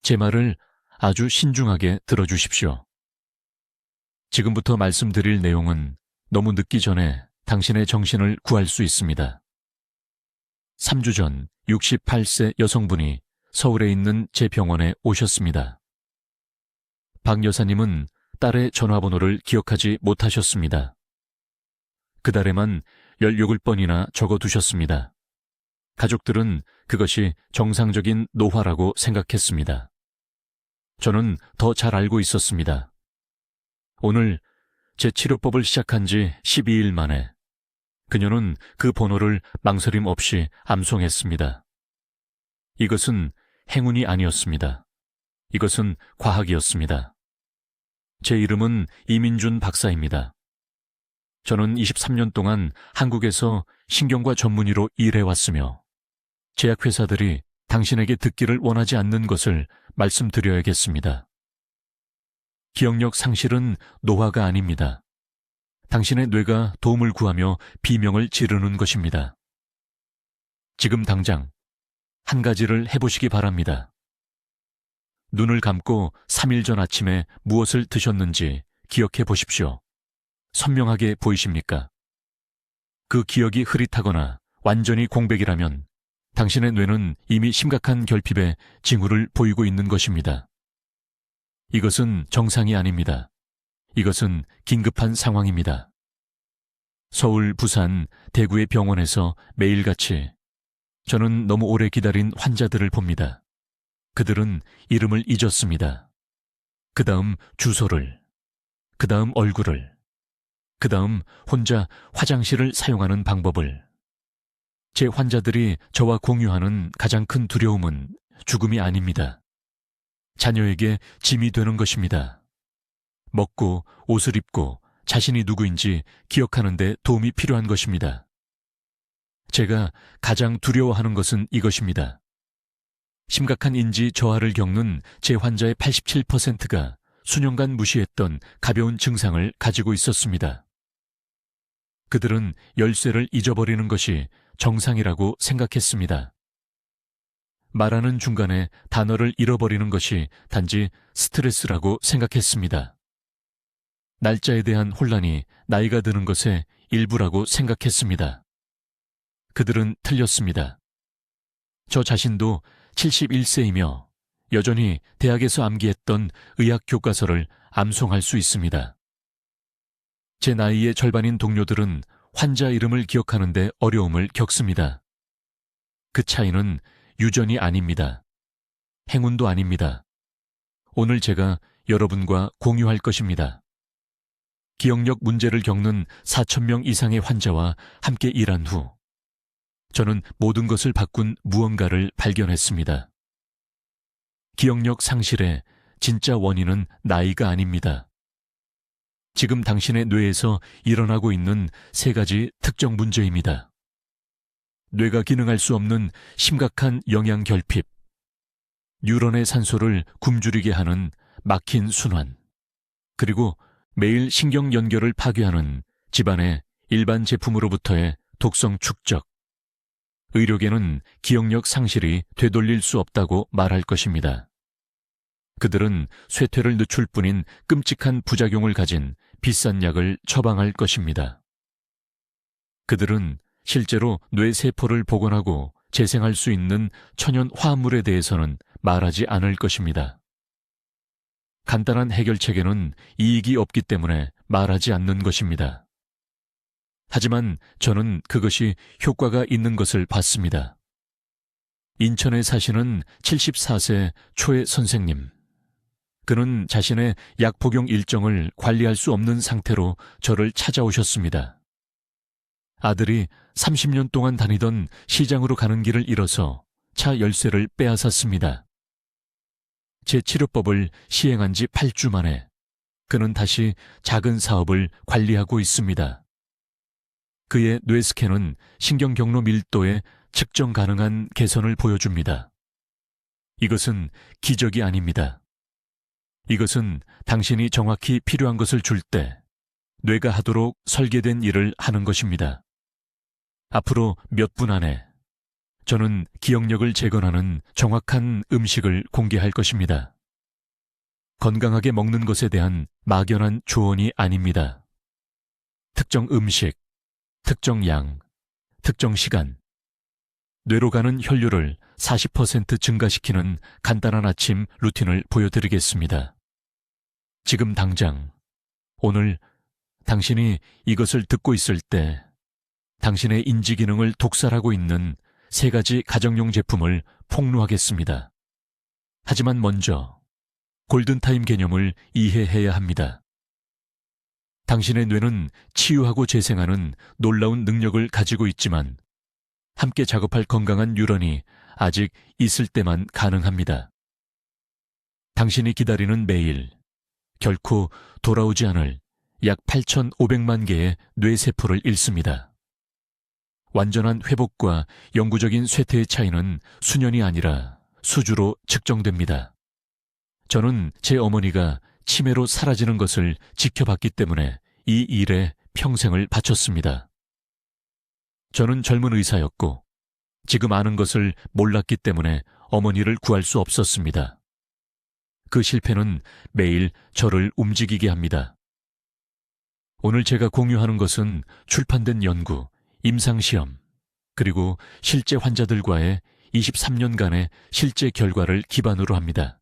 제 말을 아주 신중하게 들어주십시오. 지금부터 말씀드릴 내용은 너무 늦기 전에 당신의 정신을 구할 수 있습니다. 3주 전 68세 여성분이 서울에 있는 제 병원에 오셨습니다. 박 여사님은 딸의 전화번호를 기억하지 못하셨습니다. 그달에만 18번이나 적어두셨습니다. 가족들은 그것이 정상적인 노화라고 생각했습니다. 저는 더 잘 알고 있었습니다. 오늘 제 치료법을 시작한 지 12일 만에 그녀는 그 번호를 망설임 없이 암송했습니다. 이것은 행운이 아니었습니다. 이것은 과학이었습니다. 제 이름은 이민준 박사입니다. 저는 23년 동안 한국에서 신경과 전문의로 일해왔으며 제약회사들이 당신에게 듣기를 원하지 않는 것을 말씀드려야겠습니다. 기억력 상실은 노화가 아닙니다. 당신의 뇌가 도움을 구하며 비명을 지르는 것입니다. 지금 당장 한 가지를 해보시기 바랍니다. 눈을 감고 3일 전 아침에 무엇을 드셨는지 기억해 보십시오. 선명하게 보이십니까? 그 기억이 흐릿하거나 완전히 공백이라면 당신의 뇌는 이미 심각한 결핍의 징후를 보이고 있는 것입니다. 이것은 정상이 아닙니다. 이것은 긴급한 상황입니다. 서울, 부산, 대구의 병원에서 매일같이 저는 너무 오래 기다린 환자들을 봅니다. 그들은 이름을 잊었습니다. 그 다음 주소를, 그 다음 얼굴을, 그 다음 혼자 화장실을 사용하는 방법을. 제 환자들이 저와 공유하는 가장 큰 두려움은 죽음이 아닙니다. 자녀에게 짐이 되는 것입니다. 먹고 옷을 입고 자신이 누구인지 기억하는 데 도움이 필요한 것입니다. 제가 가장 두려워하는 것은 이것입니다. 심각한 인지 저하를 겪는 제 환자의 87%가 수년간 무시했던 가벼운 증상을 가지고 있었습니다. 그들은 열쇠를 잊어버리는 것이 정상이라고 생각했습니다. 말하는 중간에 단어를 잃어버리는 것이 단지 스트레스라고 생각했습니다. 날짜에 대한 혼란이 나이가 드는 것의 일부라고 생각했습니다. 그들은 틀렸습니다. 저 자신도 71세이며 여전히 대학에서 암기했던 의학 교과서를 암송할 수 있습니다. 제 나이의 절반인 동료들은 환자 이름을 기억하는 데 어려움을 겪습니다. 그 차이는 유전이 아닙니다. 행운도 아닙니다. 오늘 제가 여러분과 공유할 것입니다. 기억력 문제를 겪는 4,000명 이상의 환자와 함께 일한 후 저는 모든 것을 바꾼 무언가를 발견했습니다. 기억력 상실의 진짜 원인은 나이가 아닙니다. 지금 당신의 뇌에서 일어나고 있는 3가지 특정 문제입니다. 뇌가 기능할 수 없는 심각한 영양 결핍, 뉴런의 산소를 굶주리게 하는 막힌 순환, 그리고 매일 신경 연결을 파괴하는 집안의 일반 제품으로부터의 독성 축적. 의료계는 기억력 상실이 되돌릴 수 없다고 말할 것입니다. 그들은 쇠퇴를 늦출 뿐인 끔찍한 부작용을 가진 비싼 약을 처방할 것입니다. 그들은 실제로 뇌세포를 복원하고 재생할 수 있는 천연 화합물에 대해서는 말하지 않을 것입니다. 간단한 해결책에는 이익이 없기 때문에 말하지 않는 것입니다. 하지만 저는 그것이 효과가 있는 것을 봤습니다. 인천에 사시는 74세 초의 선생님. 그는 자신의 약 복용 일정을 관리할 수 없는 상태로 저를 찾아오셨습니다. 아들이 30년 동안 다니던 시장으로 가는 길을 잃어서 차 열쇠를 빼앗았습니다. 제 치료법을 시행한 지 8주 만에 그는 다시 작은 사업을 관리하고 있습니다. 그의 뇌스캔은 신경경로 밀도에 측정 가능한 개선을 보여줍니다. 이것은 기적이 아닙니다. 이것은 당신이 정확히 필요한 것을 줄 때 뇌가 하도록 설계된 일을 하는 것입니다. 앞으로 몇 분 안에 저는 기억력을 재건하는 정확한 음식을 공개할 것입니다. 건강하게 먹는 것에 대한 막연한 조언이 아닙니다. 특정 음식, 특정 양, 특정 시간, 뇌로 가는 혈류를 40% 증가시키는 간단한 아침 루틴을 보여드리겠습니다. 지금 당장, 오늘 당신이 이것을 듣고 있을 때 당신의 인지 기능을 독살하고 있는 3가지 가정용 제품을 폭로하겠습니다. 하지만 먼저 골든타임 개념을 이해해야 합니다. 당신의 뇌는 치유하고 재생하는 놀라운 능력을 가지고 있지만 함께 작업할 건강한 뉴런이 아직 있을 때만 가능합니다. 당신이 기다리는 매일 결코 돌아오지 않을 약 8,500만 개의 뇌세포를 잃습니다. 완전한 회복과 영구적인 쇠퇴의 차이는 수년이 아니라 수주로 측정됩니다. 저는 제 어머니가 치매로 사라지는 것을 지켜봤기 때문에 이 일에 평생을 바쳤습니다. 저는 젊은 의사였고 지금 아는 것을 몰랐기 때문에 어머니를 구할 수 없었습니다. 그 실패는 매일 저를 움직이게 합니다. 오늘 제가 공유하는 것은 출판된 연구, 임상시험, 그리고 실제 환자들과의 23년간의 실제 결과를 기반으로 합니다.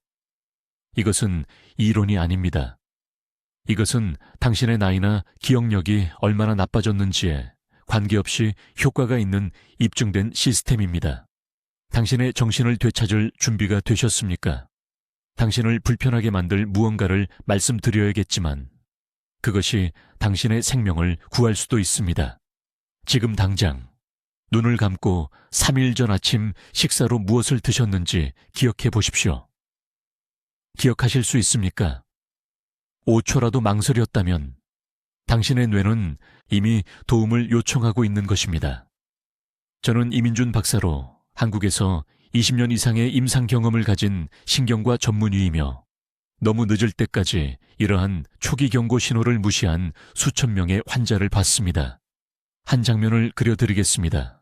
이것은 이론이 아닙니다. 이것은 당신의 나이나 기억력이 얼마나 나빠졌는지에 관계없이 효과가 있는 입증된 시스템입니다. 당신의 정신을 되찾을 준비가 되셨습니까? 당신을 불편하게 만들 무언가를 말씀드려야겠지만 그것이 당신의 생명을 구할 수도 있습니다. 지금 당장 눈을 감고 3일 전 아침 식사로 무엇을 드셨는지 기억해 보십시오. 기억하실 수 있습니까? 5초라도 망설였다면 당신의 뇌는 이미 도움을 요청하고 있는 것입니다. 저는 이민준 박사로 한국에서 20년 이상의 임상 경험을 가진 신경과 전문의이며 너무 늦을 때까지 이러한 초기 경고 신호를 무시한 수천 명의 환자를 봤습니다. 한 장면을 그려드리겠습니다.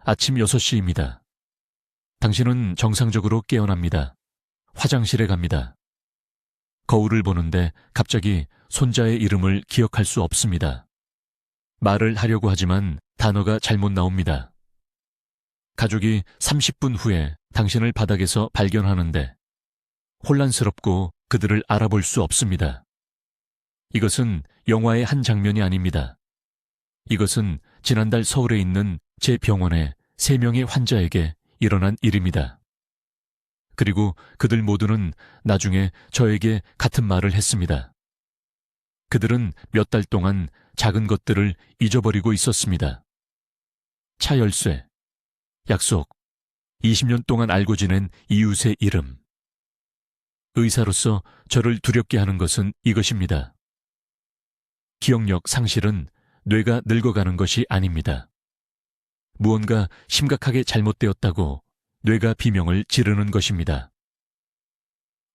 아침 6시입니다. 당신은 정상적으로 깨어납니다. 화장실에 갑니다. 거울을 보는데 갑자기 손자의 이름을 기억할 수 없습니다. 말을 하려고 하지만 단어가 잘못 나옵니다. 가족이 30분 후에 당신을 바닥에서 발견하는데 혼란스럽고 그들을 알아볼 수 없습니다. 이것은 영화의 한 장면이 아닙니다. 이것은 지난달 서울에 있는 제 병원의 3명의 환자에게 일어난 일입니다. 그리고 그들 모두는 나중에 저에게 같은 말을 했습니다. 그들은 몇 달 동안 작은 것들을 잊어버리고 있었습니다. 차 열쇠, 약속, 20년 동안 알고 지낸 이웃의 이름. 의사로서 저를 두렵게 하는 것은 이것입니다. 기억력 상실은 뇌가 늙어가는 것이 아닙니다. 무언가 심각하게 잘못되었다고 뇌가 비명을 지르는 것입니다.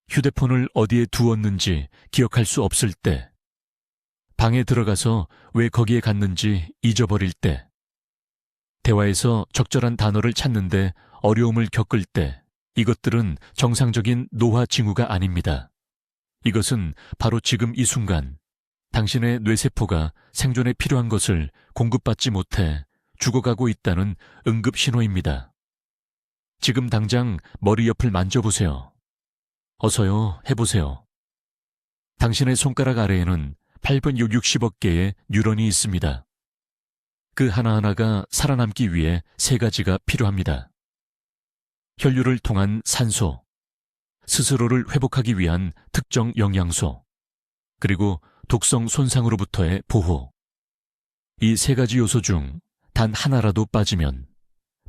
휴대폰을 어디에 두었는지 기억할 수 없을 때, 방에 들어가서 왜 거기에 갔는지 잊어버릴 때, 대화에서 적절한 단어를 찾는데 어려움을 겪을 때, 이것들은 정상적인 노화 징후가 아닙니다. 이것은 바로 지금 이 순간 당신의 뇌세포가 생존에 필요한 것을 공급받지 못해 죽어가고 있다는 응급 신호입니다. 지금 당장 머리 옆을 만져보세요. 어서요, 해보세요. 당신의 손가락 아래에는 8,660억 개의 뉴런이 있습니다. 그 하나하나가 살아남기 위해 3가지가 필요합니다. 혈류를 통한 산소, 스스로를 회복하기 위한 특정 영양소, 그리고 독성 손상으로부터의 보호. 이 3가지 요소 중 단 하나라도 빠지면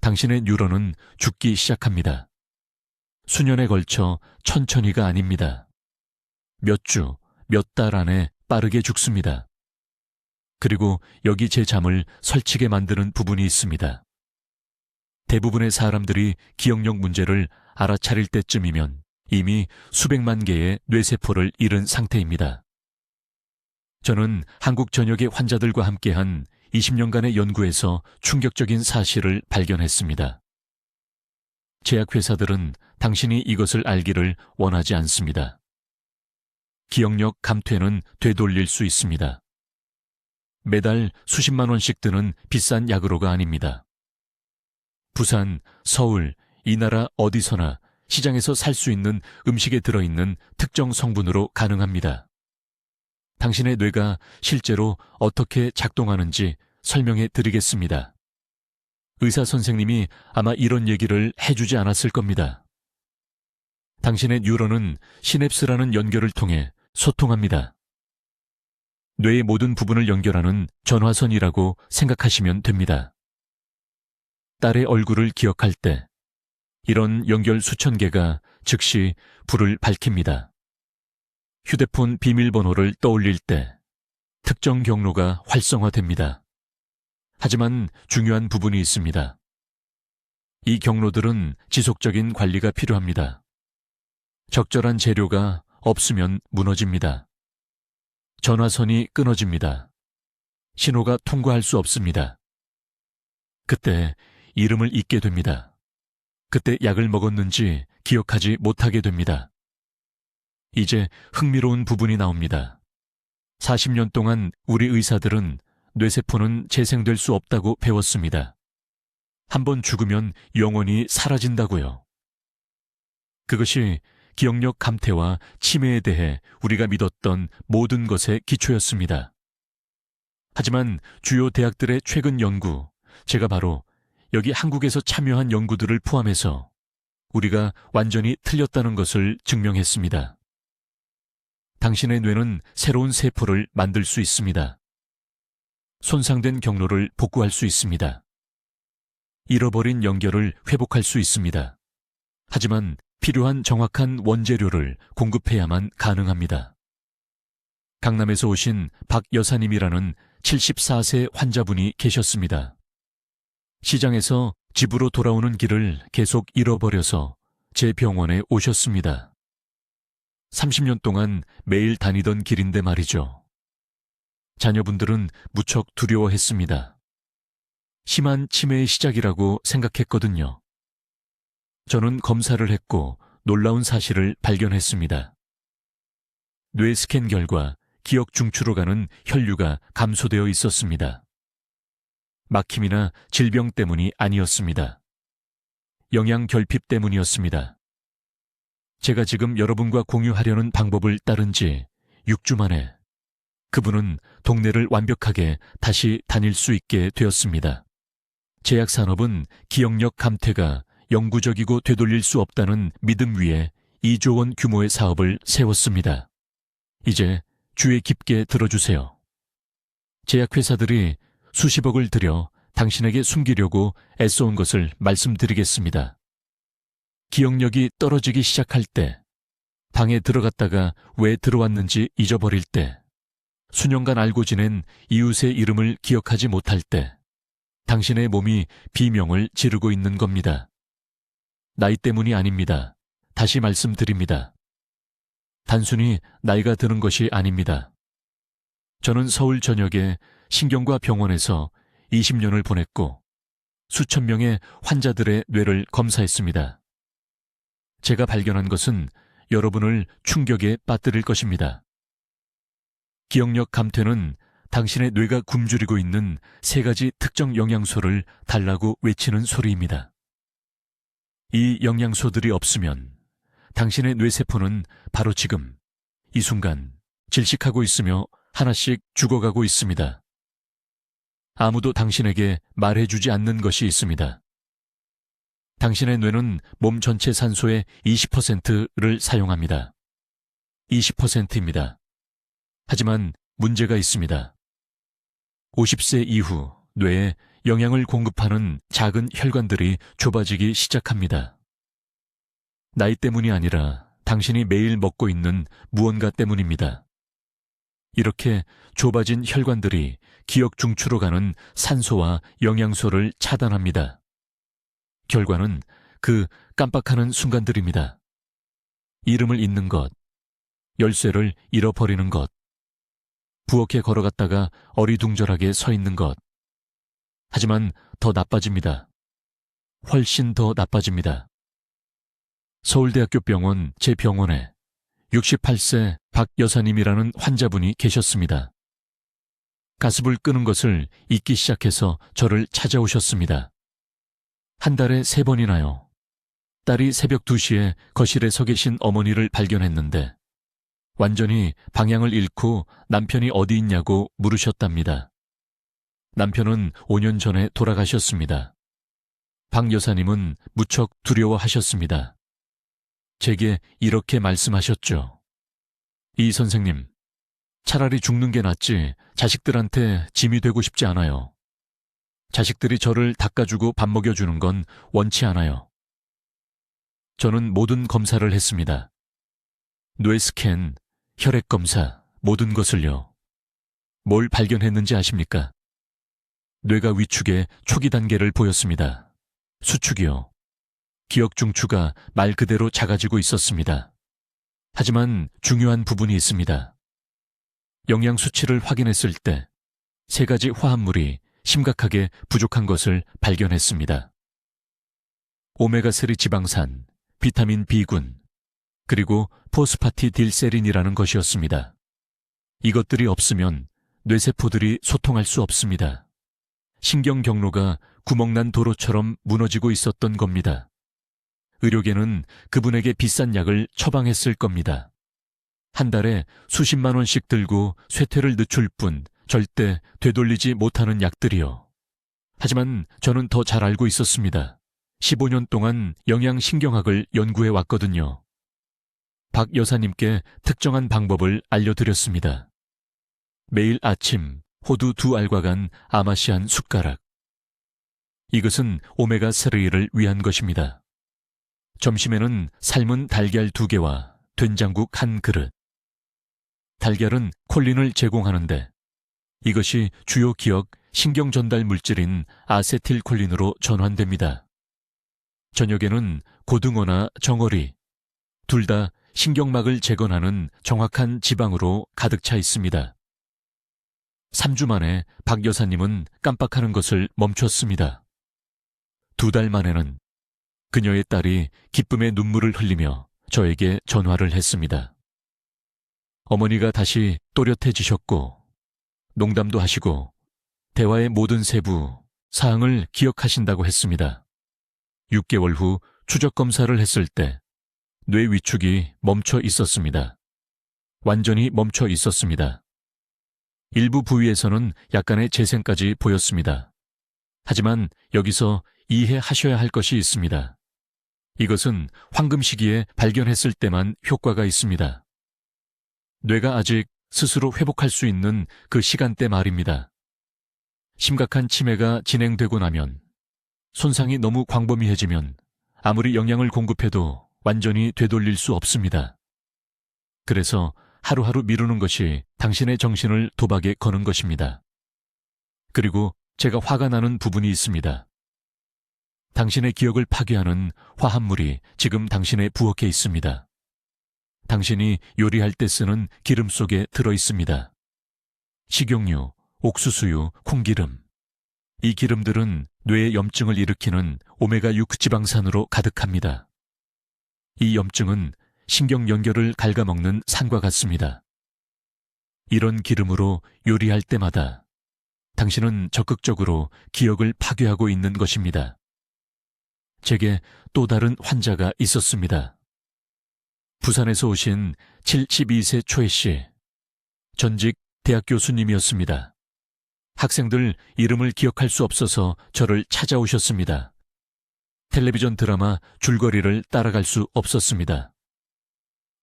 당신의 뉴런은 죽기 시작합니다. 수년에 걸쳐 천천히가 아닙니다. 몇 주, 몇 달 안에 빠르게 죽습니다. 그리고 여기 제 잠을 설치게 만드는 부분이 있습니다. 대부분의 사람들이 기억력 문제를 알아차릴 때쯤이면 이미 수백만 개의 뇌세포를 잃은 상태입니다. 저는 한국 전역의 환자들과 함께한 20년간의 연구에서 충격적인 사실을 발견했습니다. 제약회사들은 당신이 이것을 알기를 원하지 않습니다. 기억력 감퇴는 되돌릴 수 있습니다. 매달 수십만 원씩 드는 비싼 약으로가 아닙니다. 부산, 서울, 이 나라 어디서나 시장에서 살 수 있는 음식에 들어있는 특정 성분으로 가능합니다. 당신의 뇌가 실제로 어떻게 작동하는지 설명해 드리겠습니다. 의사 선생님이 아마 이런 얘기를 해주지 않았을 겁니다. 당신의 뉴런은 시냅스라는 연결을 통해 소통합니다. 뇌의 모든 부분을 연결하는 전화선이라고 생각하시면 됩니다. 딸의 얼굴을 기억할 때 이런 연결 수천 개가 즉시 불을 밝힙니다. 휴대폰 비밀번호를 떠올릴 때 특정 경로가 활성화됩니다. 하지만 중요한 부분이 있습니다. 이 경로들은 지속적인 관리가 필요합니다. 적절한 재료가 없으면 무너집니다. 전화선이 끊어집니다. 신호가 통과할 수 없습니다. 그때 이름을 잊게 됩니다. 그때 약을 먹었는지 기억하지 못하게 됩니다. 이제 흥미로운 부분이 나옵니다. 40년 동안 우리 의사들은 뇌세포는 재생될 수 없다고 배웠습니다. 한번 죽으면 영원히 사라진다고요. 그것이 기억력 감퇴와 치매에 대해 우리가 믿었던 모든 것의 기초였습니다. 하지만 주요 대학들의 최근 연구, 제가 바로 여기 한국에서 참여한 연구들을 포함해서 우리가 완전히 틀렸다는 것을 증명했습니다. 당신의 뇌는 새로운 세포를 만들 수 있습니다. 손상된 경로를 복구할 수 있습니다. 잃어버린 연결을 회복할 수 있습니다. 하지만 필요한 정확한 원재료를 공급해야만 가능합니다. 강남에서 오신 박 여사님이라는 74세 환자분이 계셨습니다. 시장에서 집으로 돌아오는 길을 계속 잃어버려서 제 병원에 오셨습니다. 30년 동안 매일 다니던 길인데 말이죠. 자녀분들은 무척 두려워했습니다. 심한 치매의 시작이라고 생각했거든요. 저는 검사를 했고 놀라운 사실을 발견했습니다. 뇌 스캔 결과 기억 중추로 가는 혈류가 감소되어 있었습니다. 막힘이나 질병 때문이 아니었습니다. 영양 결핍 때문이었습니다. 제가 지금 여러분과 공유하려는 방법을 따른 지 6주 만에 그분은 동네를 완벽하게 다시 다닐 수 있게 되었습니다. 제약산업은 기억력 감퇴가 영구적이고 되돌릴 수 없다는 믿음 위에 2조 원 규모의 사업을 세웠습니다. 이제 주의 깊게 들어주세요. 제약회사들이 수십억을 들여 당신에게 숨기려고 애써온 것을 말씀드리겠습니다. 기억력이 떨어지기 시작할 때, 방에 들어갔다가 왜 들어왔는지 잊어버릴 때, 수년간 알고 지낸 이웃의 이름을 기억하지 못할 때, 당신의 몸이 비명을 지르고 있는 겁니다. 나이 때문이 아닙니다. 다시 말씀드립니다. 단순히 나이가 드는 것이 아닙니다. 저는 서울 전역의 신경과 병원에서 20년을 보냈고 수천 명의 환자들의 뇌를 검사했습니다. 제가 발견한 것은 여러분을 충격에 빠뜨릴 것입니다. 기억력 감퇴는 당신의 뇌가 굶주리고 있는 3가지 특정 영양소를 달라고 외치는 소리입니다. 이 영양소들이 없으면 당신의 뇌세포는 바로 지금, 이 순간 질식하고 있으며 하나씩 죽어가고 있습니다. 아무도 당신에게 말해주지 않는 것이 있습니다. 당신의 뇌는 몸 전체 산소의 20%를 사용합니다. 20%입니다. 하지만 문제가 있습니다. 50세 이후 뇌에 영양을 공급하는 작은 혈관들이 좁아지기 시작합니다. 나이 때문이 아니라 당신이 매일 먹고 있는 무언가 때문입니다. 이렇게 좁아진 혈관들이 기억 중추로 가는 산소와 영양소를 차단합니다. 결과는 그 깜빡하는 순간들입니다. 이름을 잊는 것, 열쇠를 잃어버리는 것, 부엌에 걸어갔다가 어리둥절하게 서 있는 것. 하지만 더 나빠집니다. 훨씬 더 나빠집니다. 서울대학교 병원 제 병원에 68세 박 여사님이라는 환자분이 계셨습니다. 가습을 끄는 것을 잊기 시작해서 저를 찾아오셨습니다. 한 달에 3번이나요. 딸이 새벽 2시에 거실에 서 계신 어머니를 발견했는데 완전히 방향을 잃고 남편이 어디 있냐고 물으셨답니다. 남편은 5년 전에 돌아가셨습니다. 박 여사님은 무척 두려워하셨습니다. 제게 이렇게 말씀하셨죠. 이 선생님, 차라리 죽는 게 낫지 자식들한테 짐이 되고 싶지 않아요. 자식들이 저를 닦아주고 밥 먹여주는 건 원치 않아요. 저는 모든 검사를 했습니다. 뇌 스캔, 혈액 검사, 모든 것을요. 뭘 발견했는지 아십니까? 뇌가 위축의 초기 단계를 보였습니다. 수축이요. 기억 중추가 말 그대로 작아지고 있었습니다. 하지만 중요한 부분이 있습니다. 영양 수치를 확인했을 때 3가지 화합물이 심각하게 부족한 것을 발견했습니다. 오메가3 지방산, 비타민 B군, 그리고 포스파티딜세린이라는 것이었습니다. 이것들이 없으면 뇌세포들이 소통할 수 없습니다. 신경 경로가 구멍난 도로처럼 무너지고 있었던 겁니다. 의료계는 그분에게 비싼 약을 처방했을 겁니다. 한 달에 수십만 원씩 들고 쇠퇴를 늦출 뿐 절대 되돌리지 못하는 약들이요. 하지만 저는 더 잘 알고 있었습니다. 15년 동안 영양신경학을 연구해 왔거든요. 박 여사님께 특정한 방법을 알려드렸습니다. 매일 아침 호두 2알과 간 아마시 한 숟가락. 이것은 오메가3를 위한 것입니다. 점심에는 삶은 달걀 2개와 된장국 1그릇. 달걀은 콜린을 제공하는데 이것이 주요 기억, 신경 전달 물질인 아세틸콜린으로 전환됩니다. 저녁에는 고등어나 정어리, 둘 다 신경막을 재건하는 정확한 지방으로 가득 차 있습니다. 3주 만에 박 여사님은 깜빡하는 것을 멈췄습니다. 2달 만에는 그녀의 딸이 기쁨의 눈물을 흘리며 저에게 전화를 했습니다. 어머니가 다시 또렷해지셨고 농담도 하시고 대화의 모든 세부, 사항을 기억하신다고 했습니다. 6개월 후 추적 검사를 했을 때 뇌 위축이 멈춰 있었습니다. 완전히 멈춰 있었습니다. 일부 부위에서는 약간의 재생까지 보였습니다. 하지만 여기서 이해하셔야 할 것이 있습니다. 이것은 황금 시기에 발견했을 때만 효과가 있습니다. 뇌가 아직 스스로 회복할 수 있는 그 시간대 말입니다. 심각한 치매가 진행되고 나면, 손상이 너무 광범위해지면 아무리 영양을 공급해도 완전히 되돌릴 수 없습니다. 그래서 하루하루 미루는 것이 당신의 정신을 도박에 거는 것입니다. 그리고 제가 화가 나는 부분이 있습니다. 당신의 기억을 파괴하는 화합물이 지금 당신의 부엌에 있습니다. 당신이 요리할 때 쓰는 기름 속에 들어 있습니다. 식용유, 옥수수유, 콩기름. 이 기름들은 뇌의 염증을 일으키는 오메가6 지방산으로 가득합니다. 이 염증은 신경 연결을 갉아먹는 산과 같습니다. 이런 기름으로 요리할 때마다 당신은 적극적으로 기억을 파괴하고 있는 것입니다. 제게 또 다른 환자가 있었습니다. 부산에서 오신 72세 초혜 씨, 전직 대학 교수님이었습니다. 학생들 이름을 기억할 수 없어서 저를 찾아오셨습니다. 텔레비전 드라마 줄거리를 따라갈 수 없었습니다.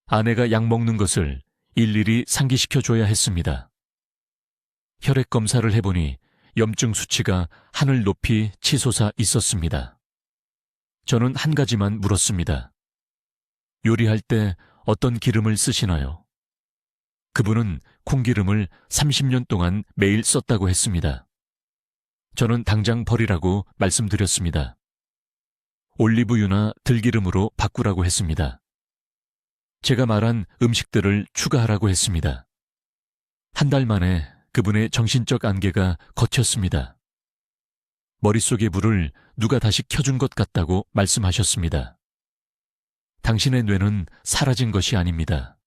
아내가 약 먹는 것을 일일이 상기시켜줘야 했습니다. 혈액 검사를 해보니 염증 수치가 하늘 높이 치솟아 있었습니다. 저는 한 가지만 물었습니다. 요리할 때 어떤 기름을 쓰시나요? 그분은 콩기름을 30년 동안 매일 썼다고 했습니다. 저는 당장 버리라고 말씀드렸습니다. 올리브유나 들기름으로 바꾸라고 했습니다. 제가 말한 음식들을 추가하라고 했습니다. 한 달 만에 그분의 정신적 안개가 걷혔습니다. 머릿속의 불을 누가 다시 켜준 것 같다고 말씀하셨습니다. 당신의 뇌는 사라진 것이 아닙니다.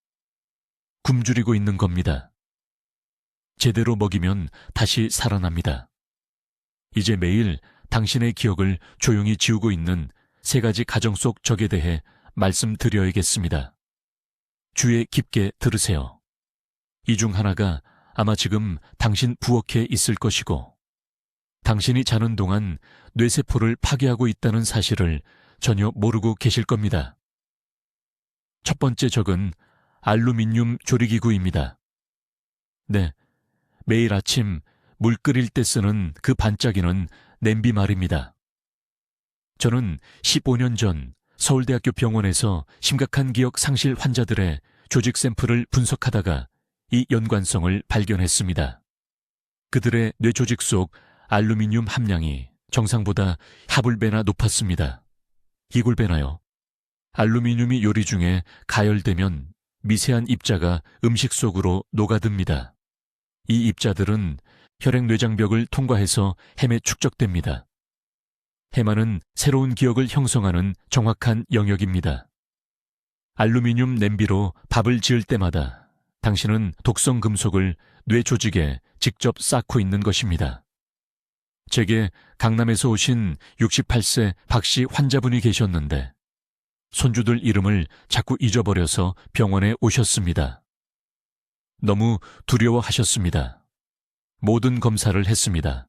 굶주리고 있는 겁니다. 제대로 먹이면 다시 살아납니다. 이제 매일 당신의 기억을 조용히 지우고 있는 3가지 가정 속 적에 대해 말씀드려야겠습니다. 주의 깊게 들으세요. 이 중 하나가 아마 지금 당신 부엌에 있을 것이고, 당신이 자는 동안 뇌세포를 파괴하고 있다는 사실을 전혀 모르고 계실 겁니다. 첫 번째 적은 알루미늄 조리기구입니다. 네, 매일 아침 물 끓일 때 쓰는 그 반짝이는 냄비 말입니다. 저는 15년 전 서울대학교 병원에서 심각한 기억 상실 환자들의 조직 샘플을 분석하다가 이 연관성을 발견했습니다. 그들의 뇌조직 속 알루미늄 함량이 정상보다 하불배나 높았습니다. 이골배나요? 알루미늄이 요리 중에 가열되면 미세한 입자가 음식 속으로 녹아듭니다. 이 입자들은 혈액뇌장벽을 통과해서 햄에 축적됩니다. 해마는 새로운 기억을 형성하는 정확한 영역입니다. 알루미늄 냄비로 밥을 지을 때마다 당신은 독성 금속을 뇌 조직에 직접 쌓고 있는 것입니다. 제게 강남에서 오신 68세 박씨 환자분이 계셨는데 손주들 이름을 자꾸 잊어버려서 병원에 오셨습니다. 너무 두려워하셨습니다. 모든 검사를 했습니다.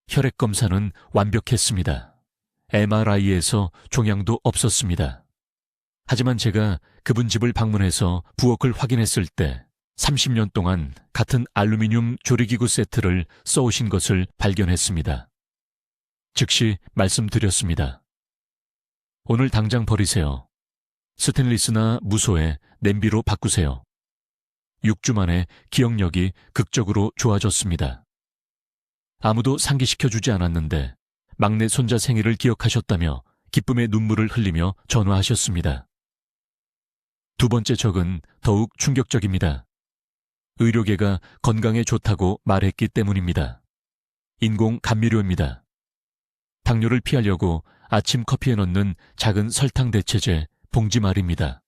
혈액 검사는 완벽했습니다. MRI에서 종양도 없었습니다. 하지만 제가 그분 집을 방문해서 부엌을 확인했을 때 30년 동안 같은 알루미늄 조리기구 세트를 써오신 것을 발견했습니다. 즉시 말씀드렸습니다. 오늘 당장 버리세요. 스테인리스나 무소에 냄비로 바꾸세요. 6주 만에 기억력이 극적으로 좋아졌습니다. 아무도 상기시켜주지 않았는데 막내 손자 생일을 기억하셨다며 기쁨의 눈물을 흘리며 전화하셨습니다. 두 번째 적은 더욱 충격적입니다. 의료계가 건강에 좋다고 말했기 때문입니다. 인공 감미료입니다. 당뇨를 피하려고 아침 커피에 넣는 작은 설탕 대체제 봉지 말입니다.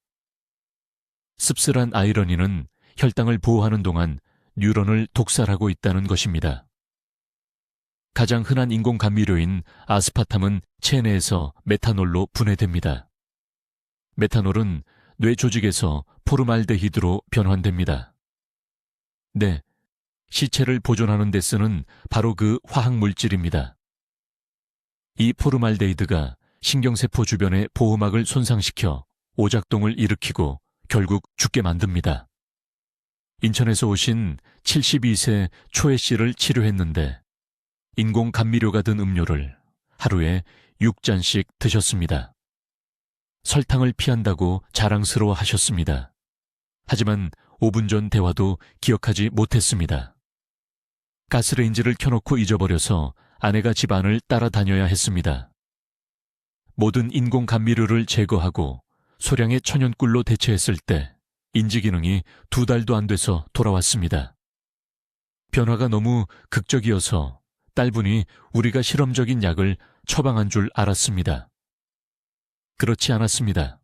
씁쓸한 아이러니는 혈당을 보호하는 동안 뉴런을 독살하고 있다는 것입니다. 가장 흔한 인공 감미료인 아스파탐은 체내에서 메탄올로 분해됩니다. 메탄올은 뇌 조직에서 포르말데히드로 변환됩니다. 네, 시체를 보존하는 데 쓰는 바로 그 화학물질입니다. 이 포르말데히드가 신경세포 주변의 보호막을 손상시켜 오작동을 일으키고 결국 죽게 만듭니다. 인천에서 오신 72세 초혜 씨를 치료했는데 인공 감미료가 든 음료를 하루에 6잔씩 드셨습니다. 설탕을 피한다고 자랑스러워 하셨습니다. 하지만 5분 전 대화도 기억하지 못했습니다. 가스레인지를 켜놓고 잊어버려서 아내가 집 안을 따라다녀야 했습니다. 모든 인공 감미료를 제거하고 소량의 천연꿀로 대체했을 때 인지기능이 2달도 안 돼서 돌아왔습니다. 변화가 너무 극적이어서 딸분이 우리가 실험적인 약을 처방한 줄 알았습니다. 그렇지 않았습니다.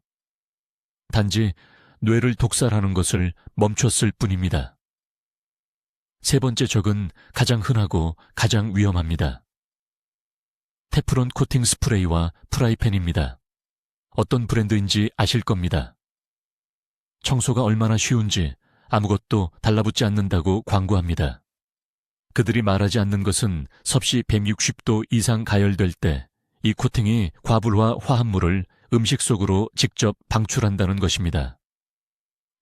단지 뇌를 독살하는 것을 멈췄을 뿐입니다. 세 번째 적은 가장 흔하고 가장 위험합니다. 테프론 코팅 스프레이와 프라이팬입니다. 어떤 브랜드인지 아실 겁니다. 청소가 얼마나 쉬운지 아무것도 달라붙지 않는다고 광고합니다. 그들이 말하지 않는 것은 섭씨 160도 이상 가열될 때 이 코팅이 과불화 화합물을 음식 속으로 직접 방출한다는 것입니다.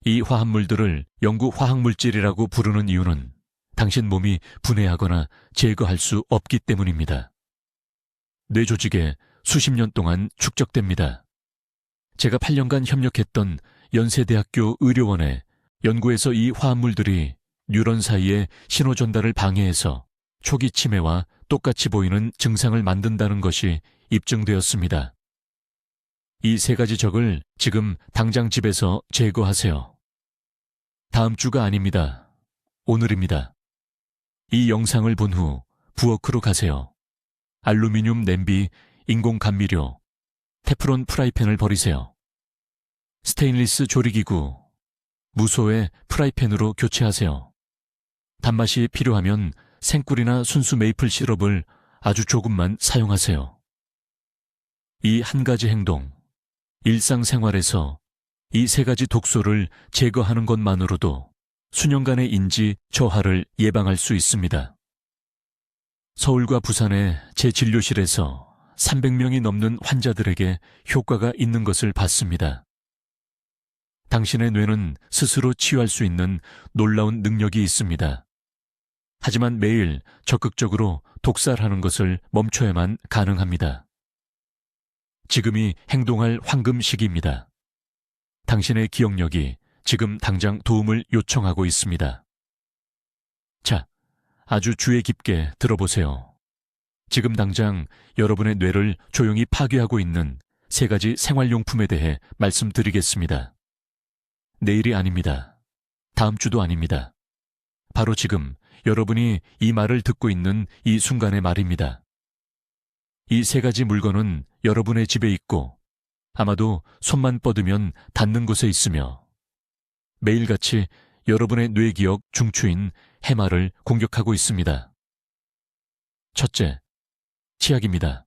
이 화합물들을 영구 화학물질이라고 부르는 이유는 당신 몸이 분해하거나 제거할 수 없기 때문입니다. 뇌 조직에 수십 년 동안 축적됩니다. 제가 8년간 협력했던 연세대학교 의료원에 연구에서 이 화합물들이 뉴런 사이의 신호 전달을 방해해서 초기 치매와 똑같이 보이는 증상을 만든다는 것이 입증되었습니다. 이 3가지 적을 지금 당장 집에서 제거하세요. 다음 주가 아닙니다. 오늘입니다. 이 영상을 본 후 부엌으로 가세요. 알루미늄 냄비, 인공 감미료, 테프론 프라이팬을 버리세요. 스테인리스 조리기구, 무소의 프라이팬으로 교체하세요. 단맛이 필요하면 생꿀이나 순수 메이플 시럽을 아주 조금만 사용하세요. 이 한 가지 행동, 일상생활에서 이 세 가지 독소를 제거하는 것만으로도 수년간의 인지 저하를 예방할 수 있습니다. 서울과 부산의 제 진료실에서 300명이 넘는 환자들에게 효과가 있는 것을 봤습니다. 당신의 뇌는 스스로 치유할 수 있는 놀라운 능력이 있습니다. 하지만 매일 적극적으로 독살하는 것을 멈춰야만 가능합니다. 지금이 행동할 황금 시기입니다. 당신의 기억력이 지금 당장 도움을 요청하고 있습니다. 자, 아주 주의 깊게 들어보세요. 지금 당장 여러분의 뇌를 조용히 파괴하고 있는 세 가지 생활용품에 대해 말씀드리겠습니다. 내일이 아닙니다. 다음 주도 아닙니다. 바로 지금 여러분이 이 말을 듣고 있는 이 순간의 말입니다. 이 세 가지 물건은 여러분의 집에 있고 아마도 손만 뻗으면 닿는 곳에 있으며 매일같이 여러분의 뇌기억 중추인 해마를 공격하고 있습니다. 첫째, 치약입니다.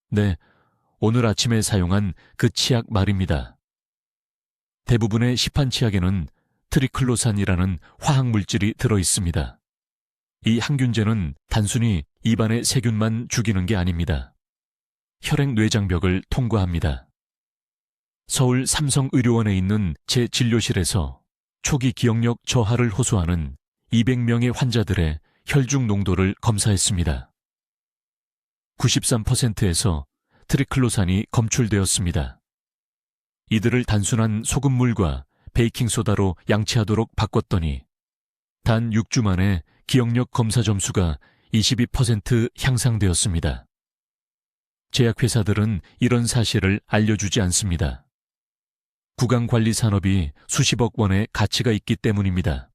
네, 오늘 아침에 사용한 그 치약 말입니다. 대부분의 시판 치약에는 트리클로산이라는 화학물질이 들어있습니다. 이 항균제는 단순히 입안의 세균만 죽이는 게 아닙니다. 혈액-뇌장벽을 통과합니다. 서울 삼성의료원에 있는 제 진료실에서 초기 기억력 저하를 호소하는 200명의 환자들의 혈중 농도를 검사했습니다. 93%에서 트리클로산이 검출되었습니다. 이들을 단순한 소금물과 베이킹소다로 양치하도록 바꿨더니 단 6주 만에 기억력 검사 점수가 22% 향상되었습니다. 제약회사들은 이런 사실을 알려주지 않습니다. 구강관리 산업이 수십억 원의 가치가 있기 때문입니다.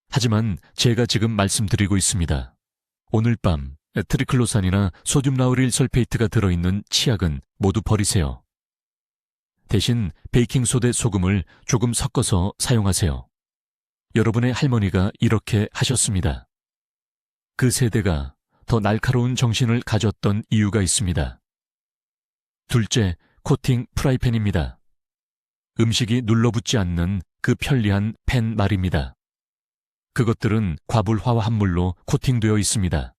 하지만 제가 지금 말씀드리고 있습니다. 오늘 밤 트리클로산이나 소듐 라우릴 설페이트가 들어있는 치약은 모두 버리세요. 대신 베이킹소다 소금을 조금 섞어서 사용하세요. 여러분의 할머니가 이렇게 하셨습니다. 그 세대가 더 날카로운 정신을 가졌던 이유가 있습니다. 둘째, 코팅 프라이팬입니다. 음식이 눌러붙지 않는 그 편리한 팬 말입니다. 그것들은 과불화와 합물로 코팅되어 있습니다.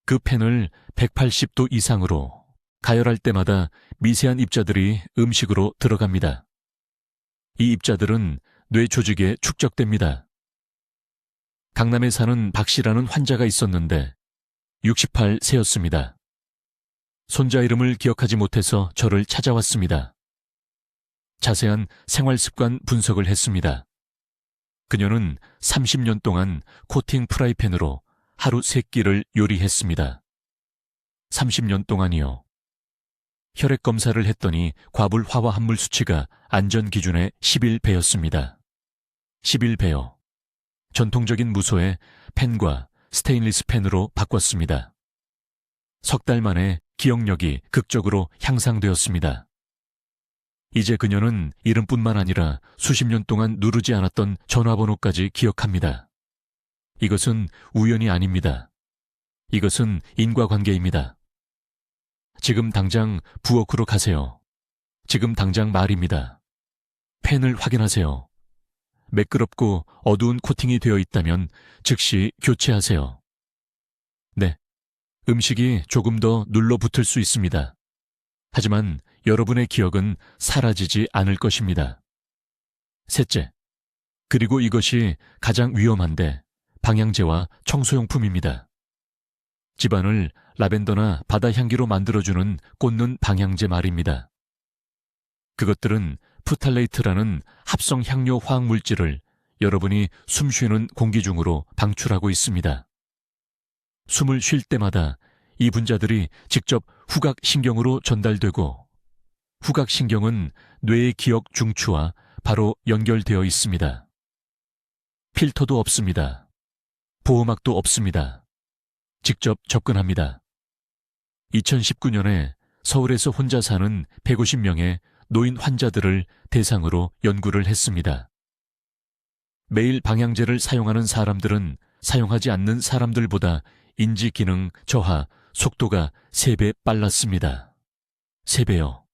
그 팬을 180도 이상으로 가열할 때마다 미세한 입자들이 음식으로 들어갑니다. 이 입자들은 뇌 조직에 축적됩니다. 강남에 사는 박 씨라는 환자가 있었는데 68세였습니다. 손자 이름을 기억하지 못해서 저를 찾아왔습니다. 자세한 생활습관 분석을 했습니다. 그녀는 30년 동안 코팅 프라이팬으로 하루 3끼를 요리했습니다. 30년 동안이요. 혈액 검사를 했더니 과불화와 합물 수치가 안전 기준의 11배였습니다. 11배요. 전통적인 무소의 펜과 스테인리스 펜으로 바꿨습니다. 석 달 만에 기억력이 극적으로 향상되었습니다. 이제 그녀는 이름뿐만 아니라 수십 년 동안 누르지 않았던 전화번호까지 기억합니다. 이것은 우연이 아닙니다. 이것은 인과관계입니다. 지금 당장 부엌으로 가세요. 지금 당장 말입니다. 펜을 확인하세요. 매끄럽고 어두운 코팅이 되어 있다면 즉시 교체하세요. 네, 음식이 조금 더 눌러붙을 수 있습니다. 하지만 여러분의 기억은 사라지지 않을 것입니다. 셋째, 그리고 이것이 가장 위험한데 방향제와 청소용품입니다. 집안을 라벤더나 바다 향기로 만들어주는 꽂는 방향제 말입니다. 그것들은 프탈레이트라는 합성 향료 화학 물질을 여러분이 숨쉬는 공기 중으로 방출하고 있습니다. 숨을 쉴 때마다 이 분자들이 직접 후각신경으로 전달되고 후각신경은 뇌의 기억 중추와 바로 연결되어 있습니다. 필터도 없습니다. 보호막도 없습니다. 직접 접근합니다. 2019년에 서울에서 혼자 사는 150명의 노인 환자들을 대상으로 연구를 했습니다. 매일 방향제를 사용하는 사람들은 사용하지 않는 사람들보다 인지 기능 저하 속도가 3배 빨랐습니다. 3배요.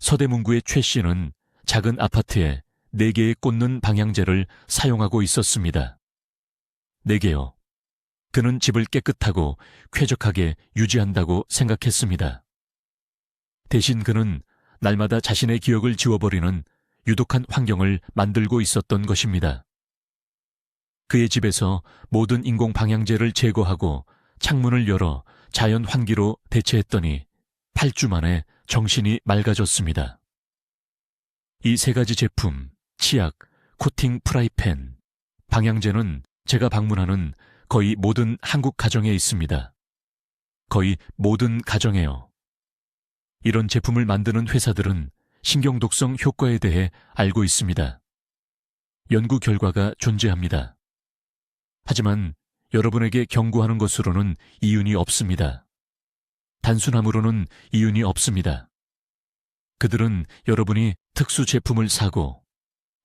서대문구의 최 씨는 작은 아파트에 4개의 꽂는 방향제를 사용하고 있었습니다. 4개요. 그는 집을 깨끗하고 쾌적하게 유지한다고 생각했습니다. 대신 그는 날마다 자신의 기억을 지워버리는 유독한 환경을 만들고 있었던 것입니다. 그의 집에서 모든 인공 방향제를 제거하고 창문을 열어 자연 환기로 대체했더니 8주 만에 정신이 맑아졌습니다. 이 3가지 제품, 치약, 코팅 프라이팬, 방향제는 제가 방문하는 거의 모든 한국 가정에 있습니다. 거의 모든 가정에요. 이런 제품을 만드는 회사들은 신경독성 효과에 대해 알고 있습니다. 연구 결과가 존재합니다. 하지만 여러분에게 경고하는 것으로는 이윤이 없습니다. 단순함으로는 이윤이 없습니다. 그들은 여러분이 특수 제품을 사고